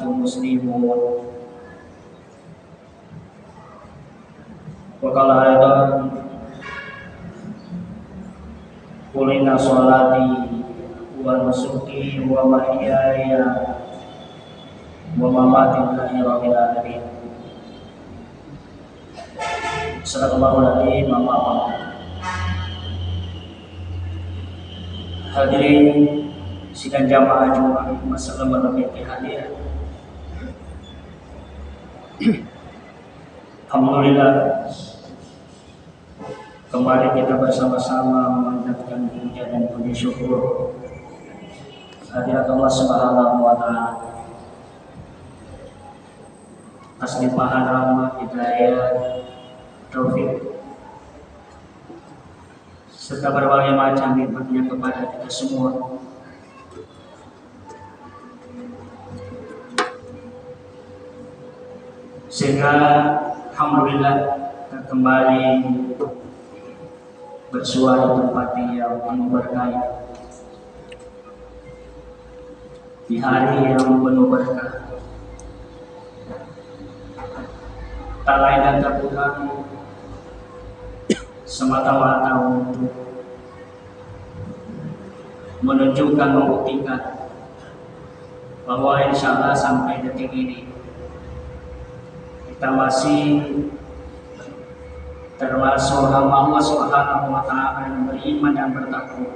antum muslimun. Wa qala aidan qul inna sholati wa nusuki wa mahyaya wa mamati lillahi rabbil alamin. Sallallahu alaihi wa sallam. Hadirin sidang jamaah Jumat masalah lebih hadir. Alhamdulillah, kembali kita bersama-sama memanjatkan puja dan puji syukur kehadirat Allah Subhanahu wa Ta'ala atas limpahan rahmat, hidayah, taufik serta berbagai macam nikmatnya kepada kita semua. Sehingga alhamdulillah kita kembali bersuara di tempat yang penuh berkah, di hari yang penuh berkah. Tak lain dan tak bukan semata-mata untuk menunjukkan, membuktikan bahwa insya Allah sampai detik ini kita masih termasuk hamba Allah Subhanahu wa Ta'ala yang beriman dan bertakwa,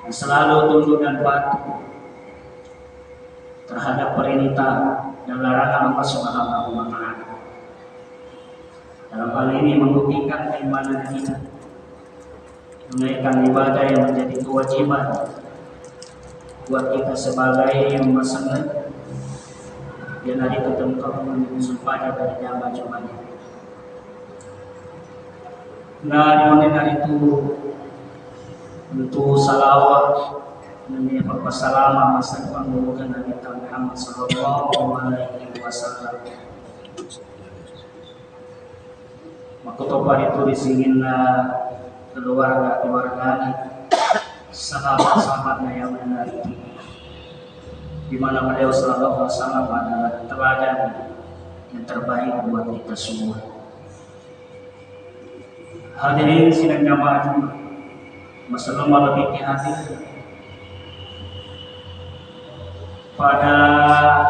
yang selalu tunduk dan patuh terhadap perintah dan larangan Allah Subhanahu wa Ta'ala. Dalam hal ini membuktikan keimanan kita, menunaikan ibadah yang menjadi kewajiban buat kita sebagai umat Islam. Dan hari tertentu sumpah dari jamaah Jumat. Nah, di mana hari itu untuk salawat dan salam masa mengumpulkan Nabi Muhammad Sallallahu Alaihi Wasallam. Maka topar itu disinginlah keluarga-keluarga sahabat-sahabatnya yang benar itu, di mana beliau Sallallahu Alaihi Wasallam adalah teladan yang terbaik buat kita semua. Hadirin sidang jamaah Jumat, masalah lebih hadir pada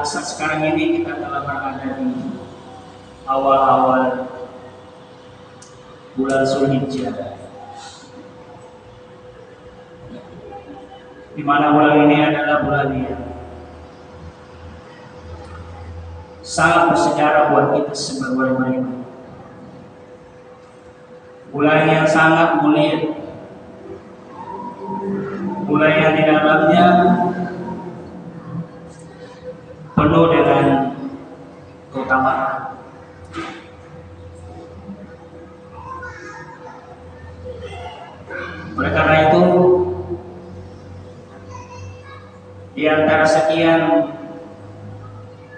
saat sekarang ini kita telah berada di awal-awal bulan Zulhijjah, di mana bulan ini adalah bulan yang sangat bersejarah buat kita sebagai beriman. Bulan yang sangat mulia, bulan yang di dalamnya penuh dengan keutamaan. Oleh karena itu, di antara sekian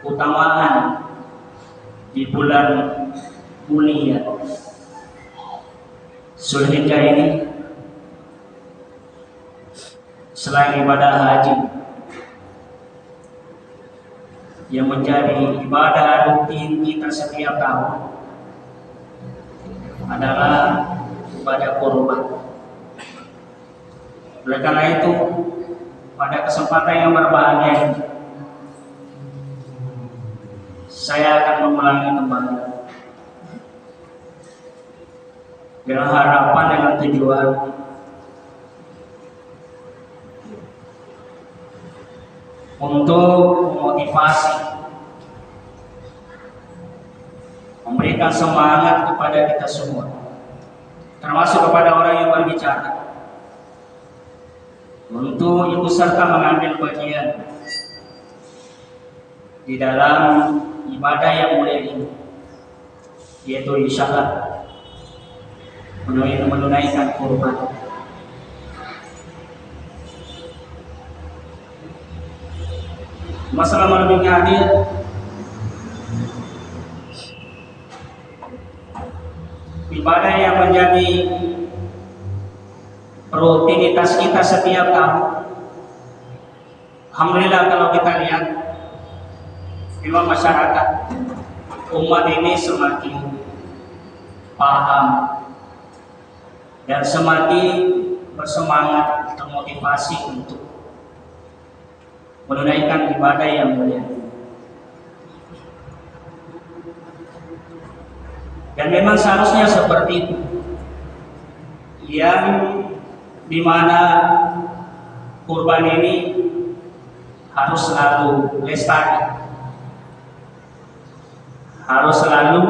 keutamaan di bulan mulia Zulhijjah ini, selain ibadah haji yang menjadi ibadah rutin kita setiap tahun, adalah ibadah kurban. Oleh karena itu, pada kesempatan yang berbahagia ini, saya akan mengulangi kembali dengan harapan, dengan tujuan untuk memotivasi, memberikan semangat kepada kita semua, termasuk kepada orang yang berbicara, untuk ikut serta mengambil bagian di dalam ibadah yang mulia ini, yaitu insya Allah menunaikan kurban. Masalah lebih hadir, ibadah yang menjadi rutinitas kita setiap tahun. Alhamdulillah kalau kita lihat memang masyarakat umat ini semakin paham dan semakin bersemangat, termotivasi untuk menunaikan ibadah yang mulia. Dan memang seharusnya seperti itu, yang dimana kurban ini harus selalu lestari, harus selalu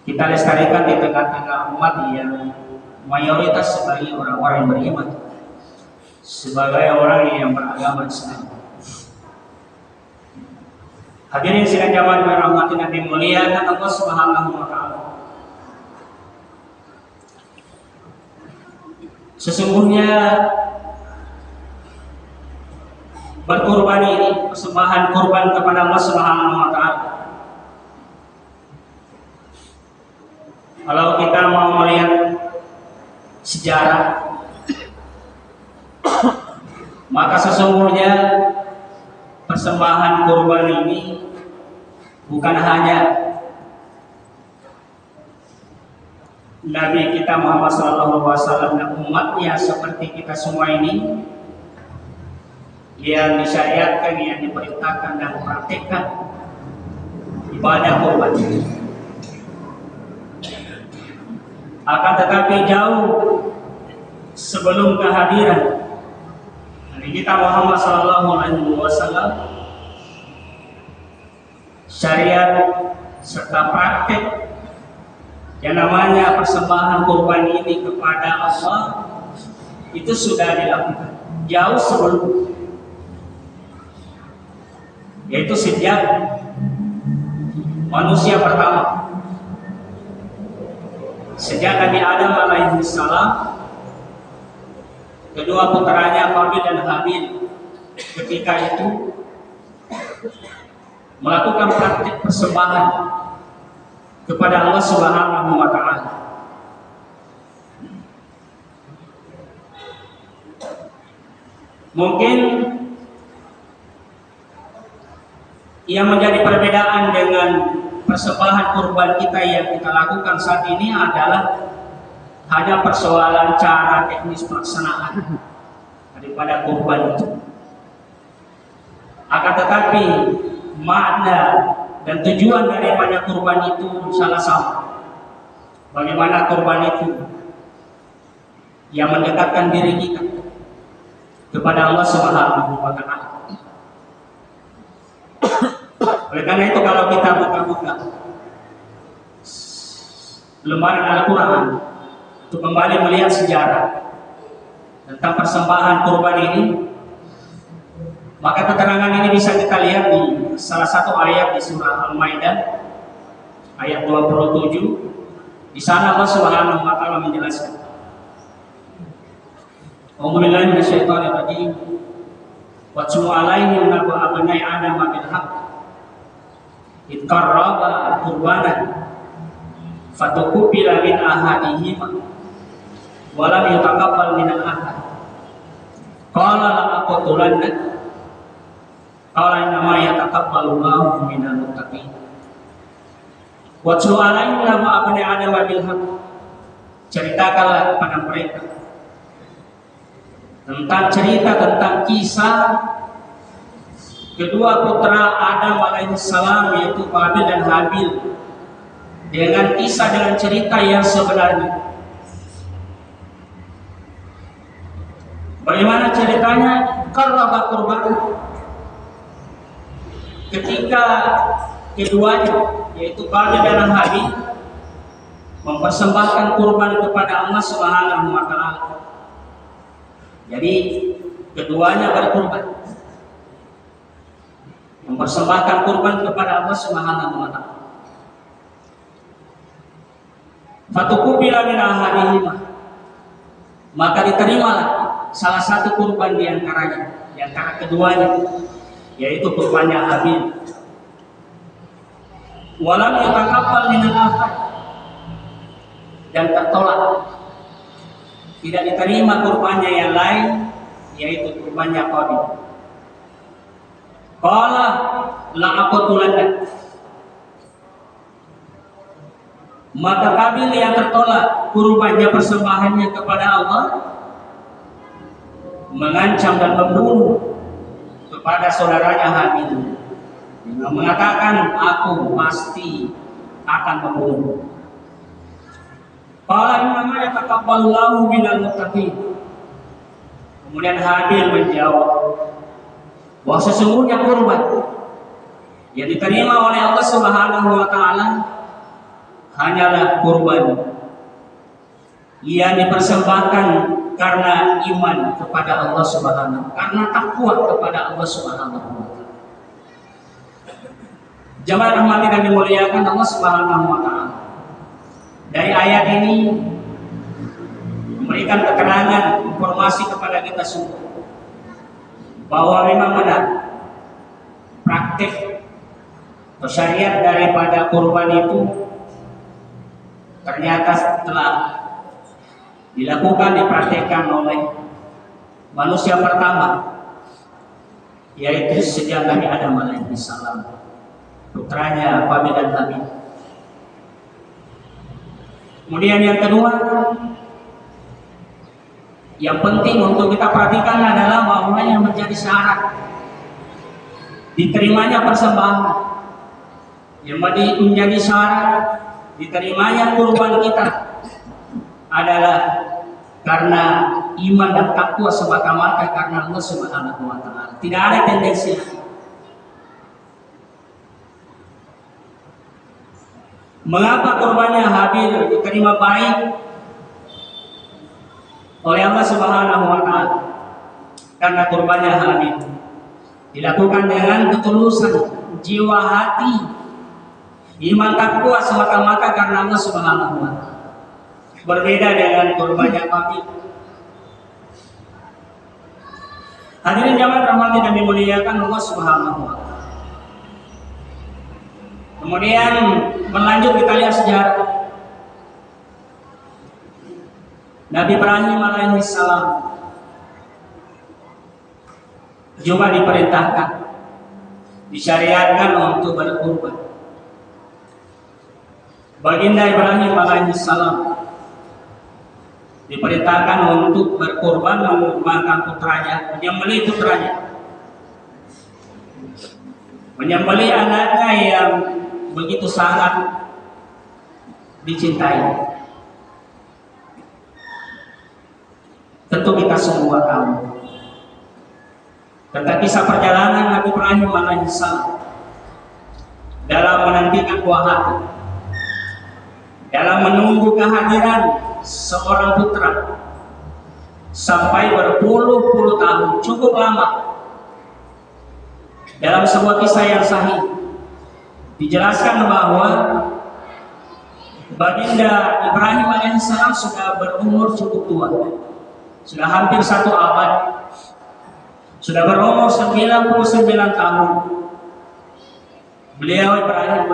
kita lestarikan di tengah-tengah umat yang mayoritas sebagai orang-orang yang beriman, sebagai orang yang beragama Islam. Hadirin sidang jamaah dirahmati dan dimuliakan Allah Subhanahu wa taala. Sesungguhnya berkurban ini, persembahan kurban kepada Allah Subhanahu wa taala, kalau kita mau melihat sejarah, maka sesungguhnya persembahan kurban ini bukan hanya Nabi kita Muhammad SAW dan umatnya seperti kita semua ini yang disyariatkan, yang diperintahkan dan mempraktikkan ibadah kurban. Akan tetapi jauh sebelum kehadiran Nabi kita Muhammad SAW, syariat serta praktik yang namanya persembahan kurban ini kepada Allah itu sudah dilakukan jauh sebelum, yaitu sejak manusia pertama, sejak Nabi Adam alaihissalam, kedua putranya Qabil dan Habil ketika itu melakukan praktik persembahan kepada Allah Subhanahu wa taala. Mungkin yang menjadi perbedaan dengan persembahan kurban kita yang kita lakukan saat ini adalah hanya persoalan cara teknis pelaksanaan daripada kurban itu. Akan tetapi makna dan tujuan daripada kurban itu salah sama. Bagaimana kurban itu yang mendekatkan diri kita kepada Allah Subhanahu wa taala. Oleh karena itu kalau kita buka-buka lembaran Al-Quran untuk kembali melihat sejarah tentang persembahan kurban ini, maka keterangan ini bisa kita lihat di salah satu ayat di surah Al-Maidah ayat 27. Di sana Allah Subhanahu wa taala menjelaskan, A'udzubillahi minasyaitonir rajim. Watlu alaihim naba abnai Adam bil haqq id qarraba qurbanan fatuqbila min ahadihim wa lam yutaqabbal min al-akhar qala la aqtulannak qala innama yataqabbalu Allahu minal muttaqin. Watlu alaihim naba abnai Adam bil haqq, ceritakanlah kepada mereka tentang kisah kedua putra Adam alaihissalam, yaitu Qabil dan Habil, dengan kisah dengan cerita yang sebenarnya. Bagaimana ceritanya? Qarraba qurban, ketika keduanya yaitu Qabil dan Habil mempersembahkan kurban kepada Allah Subhanahu wa taala. Jadi keduanya berkurban, mempersembahkan kurban kepada Allah Subhanahu wa taala. Fatuqbila min ahadihima, maka diterimalah salah satu kurban di antaranya, di antara keduanya, yaitu kurbannya Habil. Walam yataqabbal min al-akhar, dan tertolak, tidak diterima kurbannya yang lain, yaitu kurbannya Qabil. Qala la aqtulannaka. Maka Qabil yang tertolak kurbannya, persembahannya kepada Allah, mengancam dan membunuh kepada saudaranya Habil dengan mengatakan, aku pasti akan membunuh. Qala innama yataqabbalallahu minal muttaqin. Kemudian Habil menjawab bahwa sesungguhnya kurban yang diterima oleh Allah Subhanahu wa taala hanyalah kurban yang dipersembahkan karena iman kepada Allah Subhanahu, karena takwa kepada Allah Subhanahu wa taala. Jamaah rahmati dan dimuliakan Allah Subhanahu wa taala. Dari ayat ini memberikan keterangan, informasi kepada kita semua bahwa memang benar praktik atau syariat daripada kurban itu ternyata telah dilakukan, dipraktikkan oleh manusia pertama, yaitu sejak Nabi Adam alaihi salam, putranya Qabil dan Habil. Kemudian yang kedua, yang penting untuk kita perhatikan adalah bahwa yang menjadi syarat diterimanya persembahan, yang menjadi syarat diterimanya kurban kita adalah karena iman dan takwa semata-mata karena Allah Subhanahu wa taala. Tidak ada tendensi. Mengapa kurbannya Habil diterima baik oleh Allah Subhanahu wa taala? Karena kurbannya Habil dilakukan dengan ketulusan jiwa hati, iman takwa semata-mata karena Allah Subhanahu wa taala. Berbeda dengan kurbannya Qabil. Hadirin jamaah rahmati dan dimuliakan Allah Subhanahu wa taala. Kemudian berlanjut kita lihat sejarah Nabi Ibrahim alaihi salam juga diperintahkan, disyariatkan untuk berkurban. Baginda Ibrahim alaihi salam diperintahkan untuk berkurban, mengorbankan putranya, menyembelih putranya, menyembelih anaknya yang begitu sangat dicintai. Tentu kita semua tahu tentang kisah perjalanan Nabi Ibrahim alaihissalam dalam menantikan buah hati, dalam menunggu kehadiran seorang putra sampai berpuluh-puluh tahun, cukup lama. Dalam sebuah kisah yang sahih dijelaskan bahwa Baginda Ibrahim alaihissalam sudah berumur cukup tua, sudah hampir 1 abad, sudah berumur 99 tahun. Beliau Ibrahim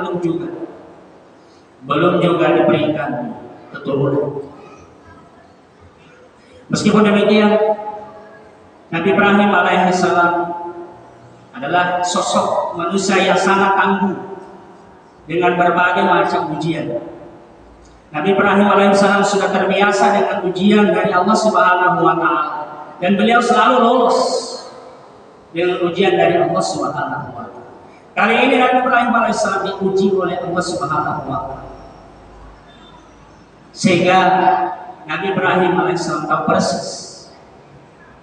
belum juga diberikan keturunan. Meskipun demikian, Nabi Ibrahim alaihissalam adalah sosok manusia yang sangat tangguh dengan berbagai macam ujian. Nabi Ibrahim alaihissalam sudah terbiasa dengan ujian dari Allah Subhanahu wa taala, dan beliau selalu lolos dengan ujian dari Allah Subhanahu wa taala. Kali ini Nabi Ibrahim alaihissalam diuji oleh Allah Subhanahu wa taala, sehingga Nabi Ibrahim alaihissalam tahu persis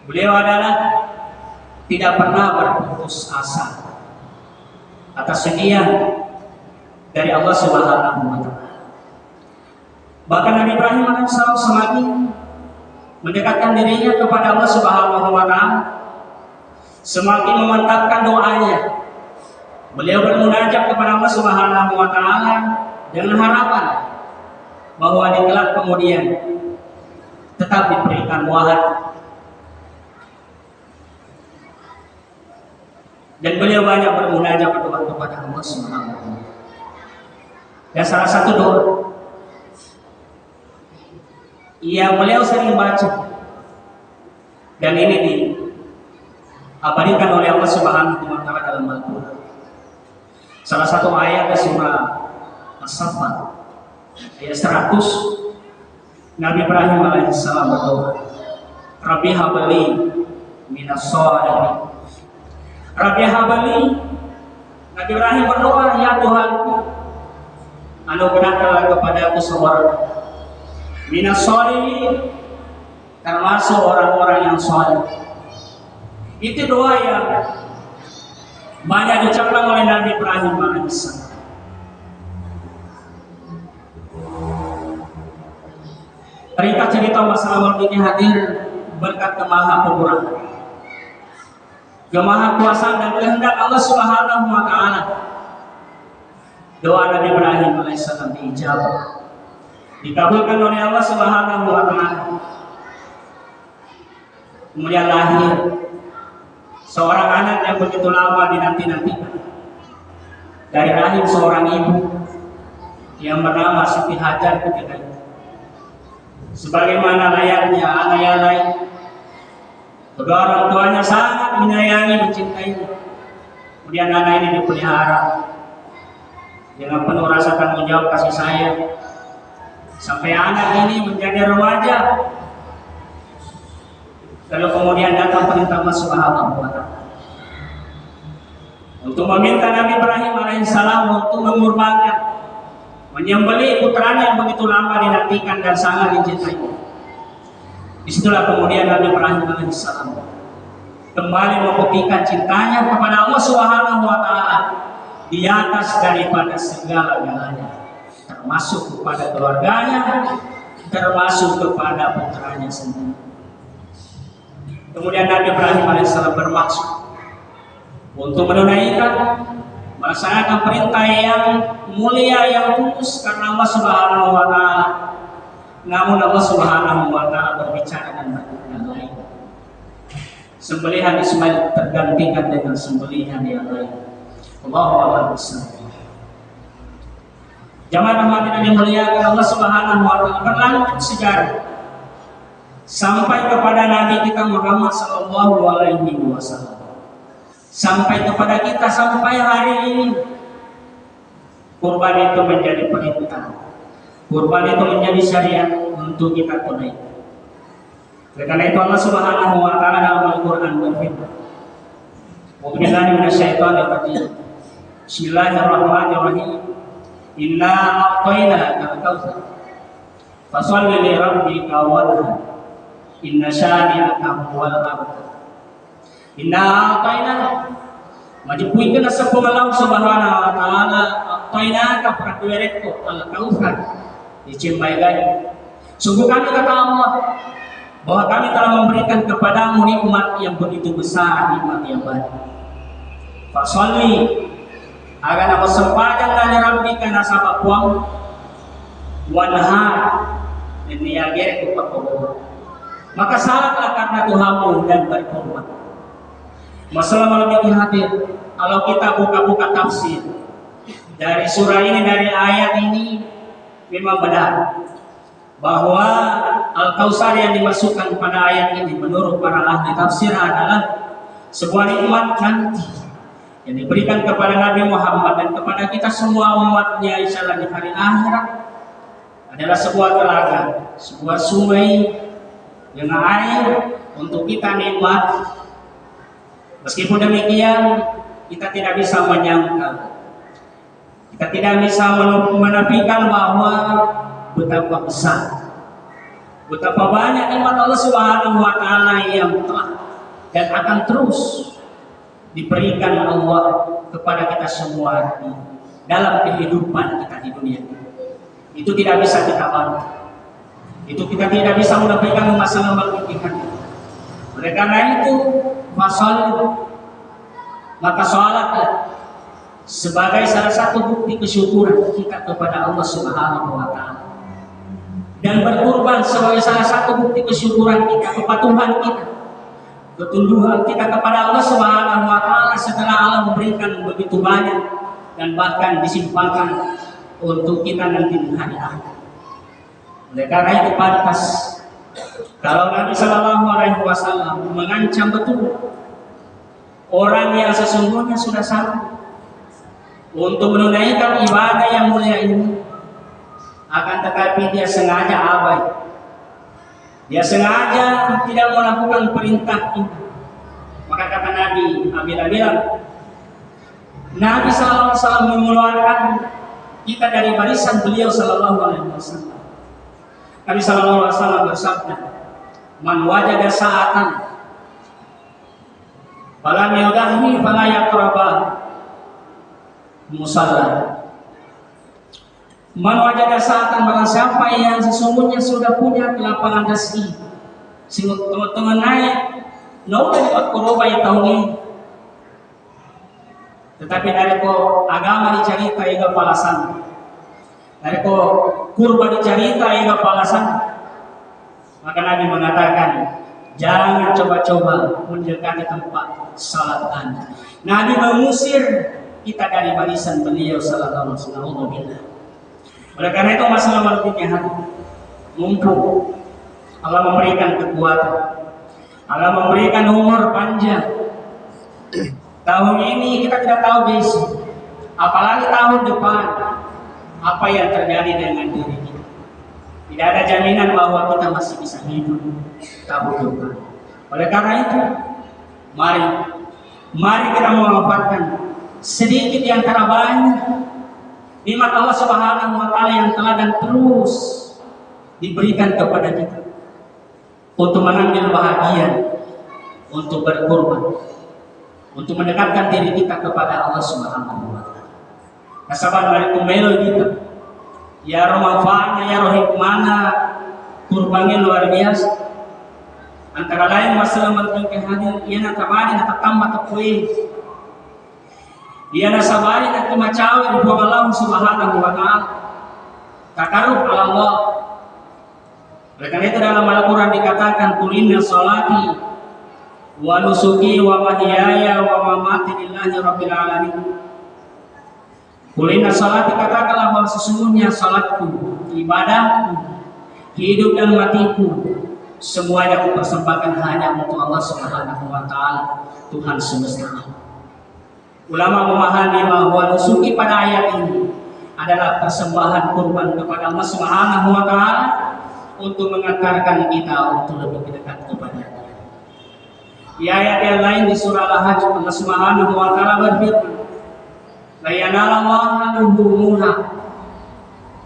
beliau adalah tidak pernah berputus asa atas ujian dari Allah Subhanahu wa taala. Bahkan Nabi Ibrahim alaihissalam semakin mendekatkan dirinya kepada Allah Subhanahu wa taala, semakin memantapkan doanya. Beliau bermunajat kepada Allah Subhanahu wa taala dengan harapan bahwa di kelak kemudian tetap diberikan buah hati. Dan beliau banyak bermunajat berdoa kepada Allah Subhanahu wa taala. Dan salah satu doa yang beliau sering baca, dan ini abadikan oleh Allah Subhanahu wa taala dalam Al-Qur'an. Salah satu ayat di surah As-Saffat ayat 100, Nabi Ibrahim alaihissalam berdoa, Rabbi habli minas sholihin. Rabbi habli, Nabi Ibrahim berdoa, ya Tuhanku, anugerahkanlah kepadaku seorang minas sholihin, termasuk orang-orang yang saleh. Itu doa yang banyak diucapkan oleh Nabi Ibrahim alaihissalam. Ringkas cerita masalah maulid ini hadir berkat kemaha pemurah, kemaha kuasa dan kehendak Allah Subhanahu wa taala. Doa Nabi Ibrahim alaihissalam diijabah, dikabulkan oleh Allah Subhanahu wa taala. Kemudian lahir seorang anak yang begitu lama dinanti-nantikan dari rahim seorang ibu yang bernama Siti Hajar ketika itu. Sebagaimana layaknya anak yang lain, kedua orang tuanya sangat menyayangi, mencintainya. Kemudian anak ini dipelihara dengan penuh rasa tanggung jawab kasih sayang, sampai anak ini menjadi remaja. Lalu kemudian datang perintah Allah Subhanahu wa taala untuk meminta Nabi Ibrahim alaihissalam untuk mengorbankan, menyembelih putranya yang begitu lama dinantikan dan sangat dicintai. Disitulah kemudian Nabi Ibrahim alaihissalam kembali membuktikan cintanya kepada Allah Subhanahu wa taala di atas daripada segala-galanya, termasuk kepada keluarganya, termasuk kepada putranya sendiri. Kemudian Nabi Ibrahim alaihissalam bermaksud untuk menunaikan, melaksanakan perintah yang mulia yang tulus karena Allah Subhanahu wa taala. Namun Allah Subhanahu wa taala berbicara dengan yang lain. Sembelihan Ismail tergantikan dengan sembelihan yang lain. Allahu akbar. Jamaah rahmati yang dimuliakan Allah Subhanahu wa taala, berlanjut sejarah sampai kepada Nabi kita Muhammad sallallahu alaihi wasallam. Sampai kepada kita sampai hari ini, kurban itu menjadi perintah, kurban itu menjadi syariat untuk kita tunaikan. Karena itu Allah Subhanahu wa taala dalam Al-Qur'an berfirman, "Wabillahi minasyaitonir rajim. Bismillahirrahmanirrahim. Inna a'tainaka al-kautsar. Fasholli li rabbika wanhar. Inna syani'aka huwal abtar." Inna a'tainaka majupuikeun sakum Allah Subhanahu wa taala a'tainaka praduerekko al-kautsar dicimbai. Sungguh kami kata Allah bahwa kami telah memberikan kepadamu nikmat yang begitu besar, nikmat yang banyak. Fasholli agar aku sempadan dari rabbika nasabak puang wanhar dan niagere kupakobor. Maka salatlah karena Tuhanmu dan berkorban. Masalah malam ini hadir, kalau kita buka-buka tafsir dari surah ini, dari ayat ini, memang benar bahwa Al-Kautsar yang dimasukkan pada ayat ini menurut para ahli tafsir adalah sebuah nikmat nanti yang diberikan kepada Nabi Muhammad dan kepada kita semua umatnya insyaallah di hari akhirat, adalah sebuah telaga, sebuah sungai dengan air untuk kita nikmat. Meskipun demikian, kita tidak bisa menyangkal, kita tidak bisa menafikan bahwa betapa besar, betapa banyak nikmat Allah Subhanahu wa taala yang telah dan akan terus diberikan Allah kepada kita semua dalam kehidupan kita di dunia ini. Itu tidak bisa kita bantah, itu kita tidak bisa menafikan masalah malaikat. Oleh karena itu, maka sholatlah sebagai salah satu bukti kesyukuran kita kepada Allah Subhanahu wa taala, dan berkurban sebagai salah satu bukti kesyukuran kita, kepatuhan kita, ketundukan kita kepada Allah Subhanahu wa taala setelah Allah memberikan begitu banyak dan bahkan disimpangkan untuk kita nanti di hari akhir. Oleh karena itu pantas kalau Nabi Sallallahu Alaihi Wasallam mengancam betul orang yang sesungguhnya sudah sanggup untuk menunaikan ibadah yang mulia ini, akan tetapi dia sengaja abai, dia sengaja tidak melakukan perintah itu. Maka kata Nabi, apabila Nabi SAW mengeluarkan kita dari barisan beliau SAW. Nabi SAW bersabda, "Man wajada sa'atan falam yudahi fala yaqraba musalla." Man wajada sa'atan, barang siapa yang sesungguhnya sudah punya kelapangan rezeki, sehingga teman-teman naik nau dari kuroba ya tahun ini, tetapi dari ko agama dicarita ega palasan, dari ko kurba dicarita ega palasan, maka Nabi mengatakan jangan coba-coba mendekati tempat salat Anda. Nabi mengusir kita dari barisan beliau sallallahu alaihi wasallam. Oleh karena itu masalah merebutnya hati, mumpung Allah memberikan kekuatan, Allah memberikan umur panjang. Tahun ini kita tidak tahu besok, apalagi tahun depan, apa yang terjadi dengan diri kita. Tidak ada jaminan bahwa kita masih bisa hidup, tak butuhkan. Oleh karena itu, mari kita memanfaatkan sedikit di antara banyak nikmat Allah Subhanahu wa taala yang telah dan terus diberikan kepada kita untuk mengambil bahagian, untuk berkorban, untuk mendekatkan diri kita kepada Allah Subhanahu wa taala. Nasaban dari kumelo kita, ya romanfaatnya, ya rohikmana, kurbannya luar biasa. Antara lain masalah mereka hadir, ia nak tabari, nak tambah tepui. Dia nasabari nak macawi di bawah Allah Subhanahu wa taala. Takarub ala Allah. Oleh karena itu dalam Al-Quran dikatakan, "Qul inna sholati wa nusuki wa mahyaya wa mamati lillahi rabbil alamin." Qul inna sholati, katakanlah bahwa sesungguhnya salatku, ibadahku, hidup dan matiku, semuanya aku persembahkan hanya untuk Allah Subhanahu wa taala, Tuhan semesta alam. Ulama memahami bahwa nusuki pada ayat ini adalah persembahan kurban kepada Allah Subhanahu wa taala untuk mengantarkan kita untuk lebih dekat kepada Dia. Di ayat yang lain di surah Al-Hajj, Allah Subhanahu wa taala berfirman, "La yanalallahu luhumuha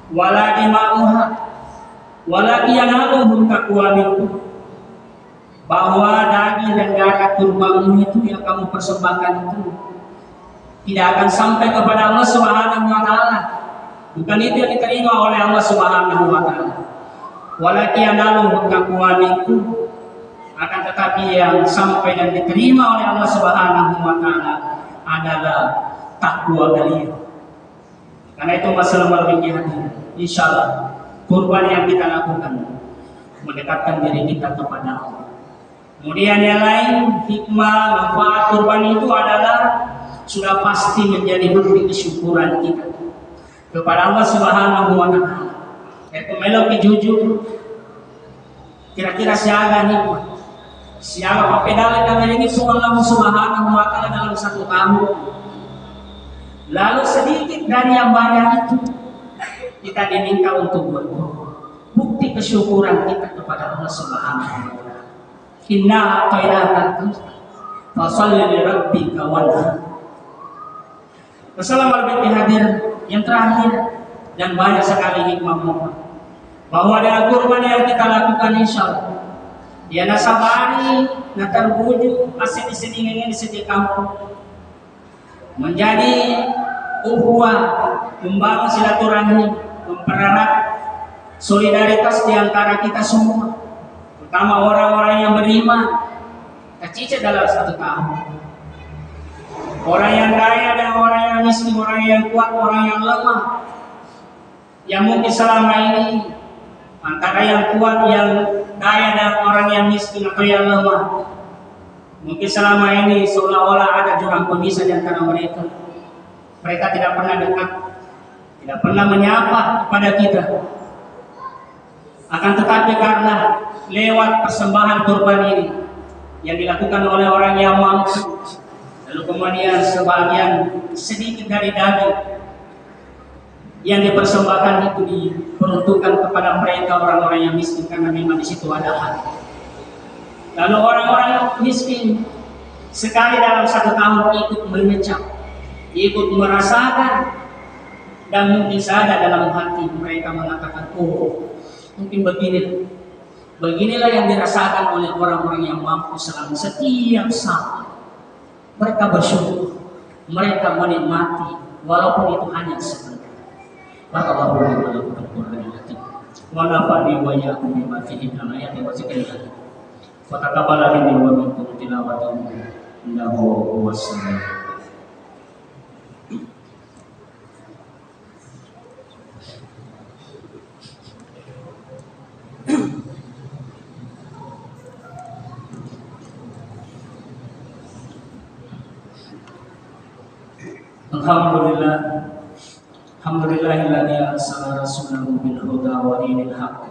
wala dima'uha walakin yanaluhu taqwa minkum." Bahwa daging dan darah kurbanmu itu yang kamu persembahkan itu tidak akan sampai kepada Allah Subhanahu wa taala. Bukan itu yang diterima oleh Allah Subhanahu wa taala. Walakin yanaluhu taqwa minkum, akan tetapi yang sampai dan diterima oleh Allah Subhanahu wa taala adalah takwa kalian. Karena itu masalah berpikir hati. Insyaallah kurban yang kita lakukan mendekatkan diri kita kepada Allah. Kemudian yang lain, hikmah manfaat kurban itu adalah sudah pasti menjadi bukti kesyukuran kita kepada Allah Subhanahu wa taala. Itu melok jujur. Kira-kira siaga nikmat, siaga papedala kami ini Allah Subhanahu wa taala dalam satu tahun. Lalu sedikit dari yang banyak itu kita diminta untuk berkorban. Bukti kesyukuran kita kepada Allah Subhanahu wa taala. Inna a'tainaka fasholli li rabbika wanhar. Assalamualaikum hadir yang terakhir dan banyak sekali hikmah bahwa dengan kurban yang kita lakukan insyaallah dia nasabari na terwujud aset di sini kampung menjadi ukhuwah, membangun silaturahmi, mempererat solidaritas di antara kita semua, terutama orang-orang yang beriman. Kecicit dalam satu tahun, orang yang kaya dan orang yang miskin, orang yang kuat, orang yang lemah, yang mungkin selama ini antara yang kuat, yang kaya dan orang yang miskin atau yang lemah, mungkin selama ini seolah-olah ada jurang pemisah di antara mereka. Mereka tidak pernah dekat, tidak pernah menyapa kepada kita. Akan tetapi karena lewat persembahan kurban ini yang dilakukan oleh orang yang mampu, Lalu kemudian sebagian sedikit dari daging yang dipersembahkan itu diperuntukkan kepada mereka orang-orang yang miskin karena memang di situ ada hal. Lalu orang-orang miskin sekali dalam satu tahun ikut memecah, ikut merasakan, dan mungkin saja dalam hati mereka mengatakan, oh mungkin beginilah yang dirasakan oleh orang-orang yang mampu selama setiap saat. Mereka bersyukur, mereka menikmati, walaupun itu hanya sebentar. Barakallahu li wa lakum fil Qur'anil Karim. Wa nafa'ani wa iyyakum bima fihi min ayati wa dzikril hakim. Wa taqabbal minni wa minkum tilawatahu innahu huwas samiul. Alhamdulillah. Alhamdulillahilladzi arsala rasulahu bil huda wa dinil haqq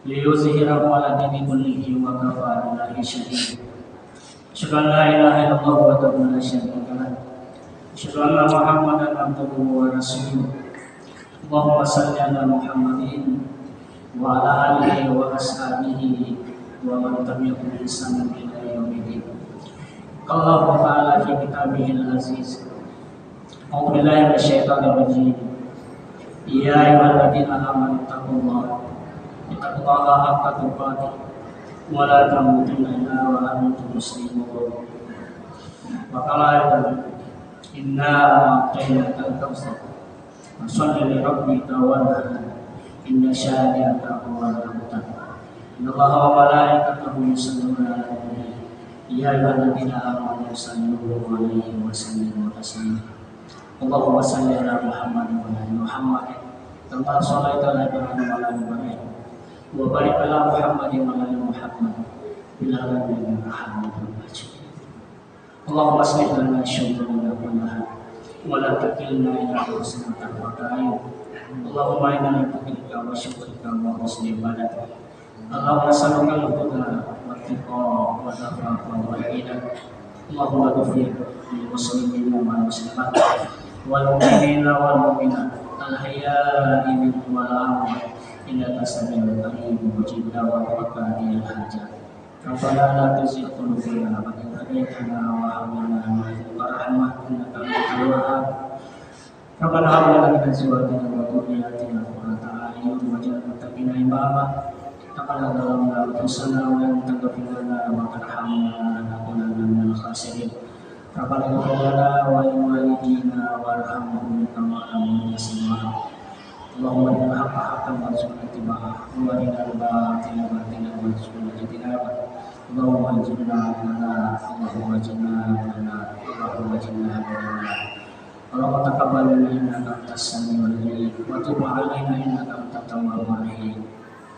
liyuzhirahu 'ala dini kullihi wa kafa billahi shahida. Asyhadu an la ilaha illallah wahdahu la syarika lahu. Asyhadu anna Muhammadan abduhu wa rasuluh. Allahumma shalli 'ala Muhammadin wa 'ala alihi wa ashabihi wa man tabi'ahum bi ihsan ila yaumil din. Qala ta'ala fi kitabihil aziz. A'udzu billahi minasyaitonir rajim. Ya ayyuhalladzina amanu taqullaha haqqa tuqatih wa la tamutunna illa wa antum muslimun. Wa qala inna a'tainakal kautsar fasholli li rabbika wanhar inna syani'aka huwal abtar. Innallaha wa malaikatahu yusholluna 'alan nabi. Ya ayyuhalladzina amanu shallu 'alaihi wa sallimu taslima. Allahumma shalli ala Muhammad wa ala Muhammad kama shallaita ala Ibrahim wa ala Ibrahim wa barik ala Muhammad wa ala Muhammad fil alamin innaka Hamidum Majid. Allahumma aslih lana syu'unana kullaha wa la takilna ila anfusina tarfata a'yun. Allahumma inna nasta'inuka wa syukrika wa husni ibadatik. Allahumma nas'aluka al-huda wa tiqa wa taqwa wa al-hidayah. Allahumma ghfir lil muslimina wal muslimat wal mu'minina wal mu'minat al-ahya'i minhum wal amwat innaka sami'un qarib mujib da'wat al hajat. Rabbana la tuzigh qulubana ba'da idh hadaytana wa hab lana min ladunka rahmah innaka antal wahhab. Rabbana hab lana min azwajina wa dhurriyyatina qurrata a'yun waj'alna lil muttaqina imama. Taqabbal minna anfusana wa lam taghfir lana wa tarhamna lanakunanna minal khasirin. Rabbana ighfir lana wa li walidina warhamhum kama rabbayana shaghira. Allahumma inna al-haqqa haqqan warzuqna ittiba'ah wa arinal batila batilan warzuqna ijtinabah. Allahumma ij'alna lana Allahumma ij'alna lana Allahumma ij'alna lana. Allahumma taqabbal minna innaka antas samiul 'alim wa tub 'alaina innaka antat tawwabur rahim.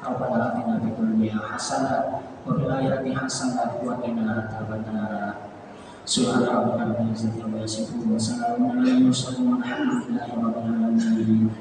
Rabbana atina fid dunya hasanah wa fil akhirati hasanah wa qina adzabannar. Subhana rabbika rabbil izzati amma yasifun wa salamun alal mursalin walhamdulillahi rabbil alamin.